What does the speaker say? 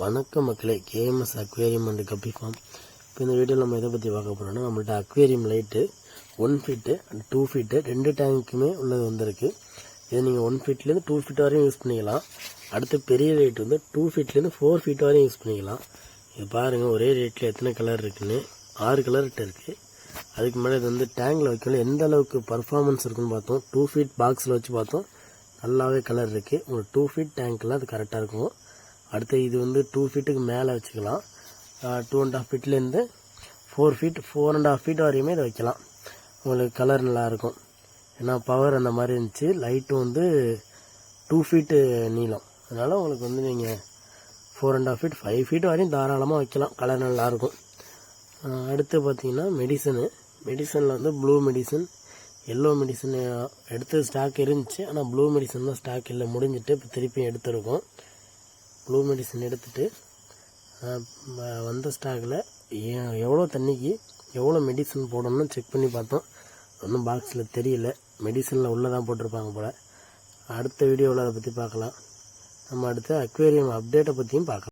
வணக்கம் மக்களே, KMS aquarium and கப்பி ஃபார்ம். இப்போ இந்த வீடியோவில் நம்ம எதை பற்றி பார்க்க போகிறோம்னா, நம்மள்ட்ட aquarium light 1 feet and 2 feet 2 டேங்க்குமே உள்ளது வந்திருக்கு. இதை நீங்கள் 1 ஃபீட்லேருந்து 2 ஃபீட் வரையும் யூஸ் பண்ணிக்கலாம். அடுத்து பெரிய லைட் வந்து 2 ஃபீட்லேருந்து 4 ஃபீட் வரையும் யூஸ் பண்ணிக்கலாம். இது பாருங்கள், ஒரே ரேட்டில் எத்தனை கலர் இருக்குன்னு 6 கலர்கிட்ட இருக்குது. அதுக்கு மேலே இது வந்து டேங்கில் வைக்கல எந்த அளவுக்கு பர்ஃபார்மன்ஸ் இருக்குன்னு பார்த்தோம். 2 ஃபீட் பாக்ஸில் வச்சு பார்த்தோம், நல்லாவே கலர் இருக்குது. உங்களுக்கு 2 ஃபீட் டேங்க்கில் அது கரெக்டாக இருக்கும். அடுத்து இது வந்து 2 ஃபீட்டுக்கு மேலே வச்சுக்கலாம். 2.5 ஃபீட்லேருந்து 4 ஃபீட் 4.5 ஃபீட் வரையுமே இதை வைக்கலாம். உங்களுக்கு கலர் நல்லாயிருக்கும். ஏன்னா பவர் அந்த மாதிரி இருந்துச்சு. லைட்டும் வந்து 2 ஃபீட்டு நீளம், அதனால் உங்களுக்கு வந்து நீங்கள் 4.5 ஃபீட் 5 ஃபீட் வரையும் தாராளமாக வைக்கலாம். கலர் நல்லாயிருக்கும். அடுத்து பார்த்தீங்கன்னா மெடிசனில் வந்து ப்ளூ மெடிசன், எல்லோ மெடிசன் எடுத்து ஸ்டாக் இருந்துச்சு. ஆனால் ப்ளூ மெடிசன் தான் ஸ்டாக் இல்லை, முடிஞ்சிட்டு இப்போ திருப்பியும் எடுத்துருக்கோம். ப்ளூ மெடிசன் எடுத்துகிட்டு வந்த ஸ்டாக்கில் எவ்வளோ தண்ணிக்கு எவ்வளோ மெடிசன் போடணும்னு செக் பண்ணி பார்த்தோம். ஒன்றும் பாக்ஸில் தெரியல, மெடிசனில் உள்ளே தான் போட்டிருப்பாங்க போல். அடுத்த வீடியோவில் அதை பற்றி பார்க்கலாம். நம்ம அடுத்த அக்வேரியம் அப்டேட்டை பற்றியும் பார்க்கலாம்.